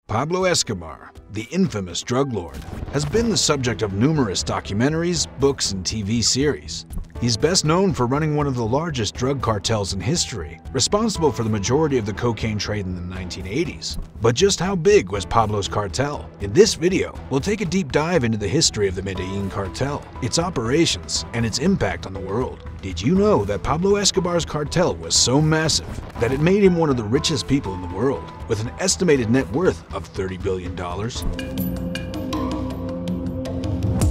Pablo Escobar, the infamous drug lord, has been the subject of numerous documentaries, books, and TV series. He's best known for running one of the largest drug cartels in history, responsible for the majority of the cocaine trade in the 1980s. But just how big was Pablo's cartel? In this video, we'll take a deep dive into the history of the Medellin cartel, its operations, and its impact on the world. Did you know that Pablo Escobar's cartel was so massive that it made him one of the richest people in the world, with an estimated net worth of $30 billion?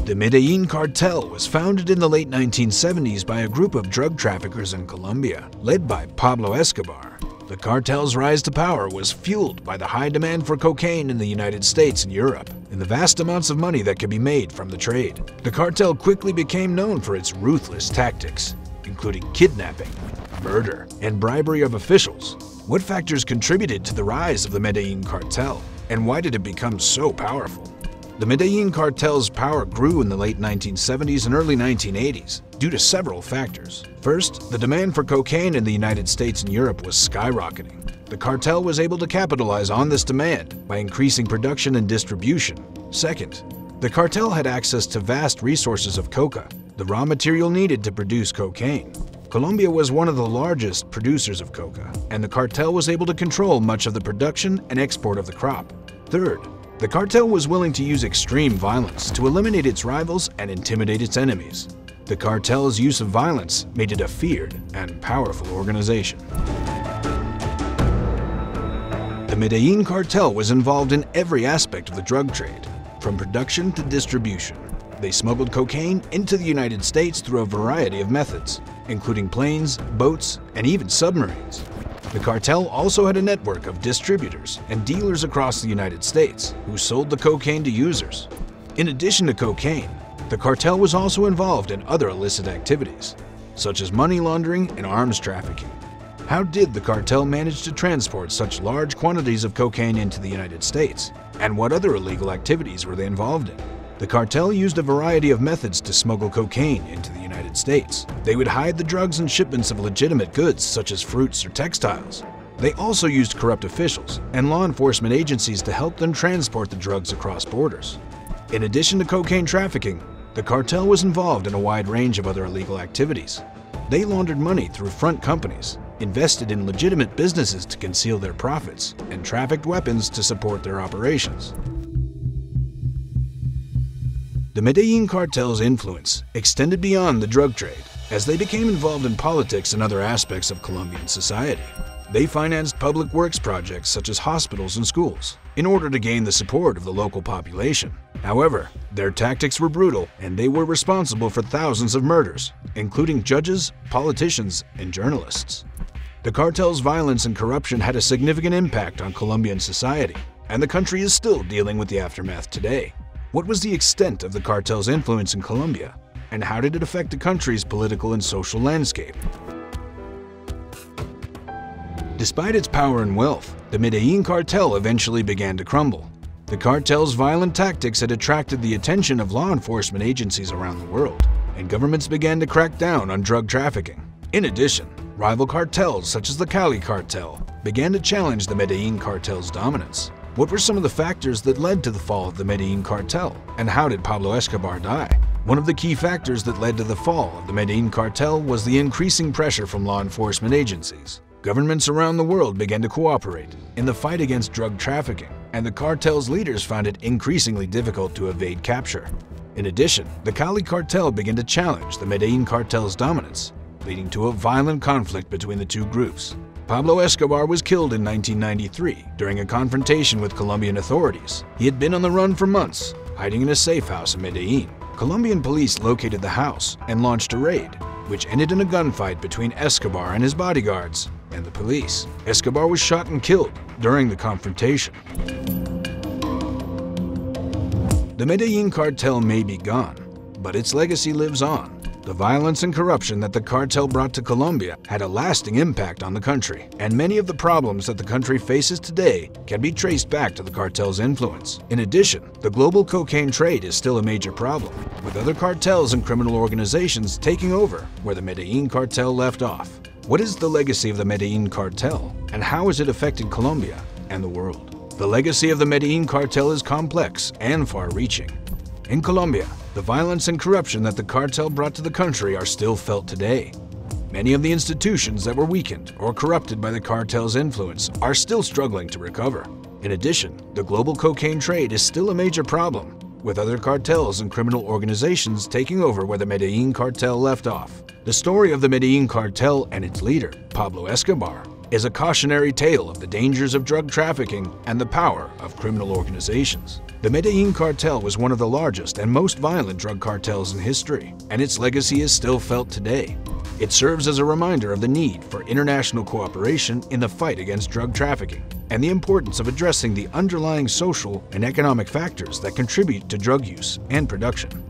The Medellin cartel was founded in the late 1970s by a group of drug traffickers in Colombia, led by Pablo Escobar. The cartel's rise to power was fueled by the high demand for cocaine in the United States and Europe, and the vast amounts of money that could be made from the trade. The cartel quickly became known for its ruthless tactics, including kidnapping, murder, and bribery of officials. What factors contributed to the rise of the Medellin cartel, and why did it become so powerful? The Medellin cartel's power grew in the late 1970s and early 1980s due to several factors. First, the demand for cocaine in the United States and Europe was skyrocketing. The cartel was able to capitalize on this demand by increasing production and distribution. Second, the cartel had access to vast resources of coca, the raw material needed to produce cocaine. Colombia was one of the largest producers of coca, and the cartel was able to control much of the production and export of the crop. Third, the cartel was willing to use extreme violence to eliminate its rivals and intimidate its enemies. The cartel's use of violence made it a feared and powerful organization. The Medellin cartel was involved in every aspect of the drug trade, from production to distribution. They smuggled cocaine into the United States through a variety of methods, including planes, boats, and even submarines. The cartel also had a network of distributors and dealers across the United States who sold the cocaine to users. In addition to cocaine, the cartel was also involved in other illicit activities, such as money laundering and arms trafficking. How did the cartel manage to transport such large quantities of cocaine into the United States? And what other illegal activities were they involved in? The cartel used a variety of methods to smuggle cocaine into the United States. They would hide the drugs and shipments of legitimate goods such as fruits or textiles. They also used corrupt officials and law enforcement agencies to help them transport the drugs across borders. In addition to cocaine trafficking, the cartel was involved in a wide range of other illegal activities. They laundered money through front companies, invested in legitimate businesses to conceal their profits, and trafficked weapons to support their operations. The Medellin cartel's influence extended beyond the drug trade, as they became involved in politics and other aspects of Colombian society. They financed public works projects such as hospitals and schools, in order to gain the support of the local population. However, their tactics were brutal, and they were responsible for thousands of murders, including judges, politicians, and journalists. The cartel's violence and corruption had a significant impact on Colombian society, and the country is still dealing with the aftermath today. What was the extent of the cartel's influence in Colombia, and how did it affect the country's political and social landscape? Despite its power and wealth, the Medellin cartel eventually began to crumble. The cartel's violent tactics had attracted the attention of law enforcement agencies around the world, and governments began to crack down on drug trafficking. In addition, rival cartels such as the Cali cartel began to challenge the Medellin cartel's dominance. What were some of the factors that led to the fall of the Medellin cartel, and how did Pablo Escobar die? One of the key factors that led to the fall of the Medellin cartel was the increasing pressure from law enforcement agencies. Governments around the world began to cooperate in the fight against drug trafficking, and the cartel's leaders found it increasingly difficult to evade capture. In addition, the Cali cartel began to challenge the Medellin cartel's dominance, leading to a violent conflict between the two groups. Pablo Escobar was killed in 1993 during a confrontation with Colombian authorities. He had been on the run for months, hiding in a safe house in Medellin. Colombian police located the house and launched a raid, which ended in a gunfight between Escobar and his bodyguards and the police. Escobar was shot and killed during the confrontation. The Medellin cartel may be gone, but its legacy lives on. The violence and corruption that the cartel brought to Colombia had a lasting impact on the country, and many of the problems that the country faces today can be traced back to the cartel's influence. In addition, the global cocaine trade is still a major problem, with other cartels and criminal organizations taking over where the Medellin cartel left off. What is the legacy of the Medellin cartel, and how has it affected Colombia and the world? The legacy of the Medellin cartel is complex and far-reaching. In Colombia, the violence and corruption that the cartel brought to the country are still felt today. Many of the institutions that were weakened or corrupted by the cartel's influence are still struggling to recover. In addition, the global cocaine trade is still a major problem, with other cartels and criminal organizations taking over where the Medellin cartel left off. The story of the Medellin cartel and its leader, Pablo Escobar, is a cautionary tale of the dangers of drug trafficking and the power of criminal organizations. The Medellin cartel was one of the largest and most violent drug cartels in history, and its legacy is still felt today. It serves as a reminder of the need for international cooperation in the fight against drug trafficking and the importance of addressing the underlying social and economic factors that contribute to drug use and production.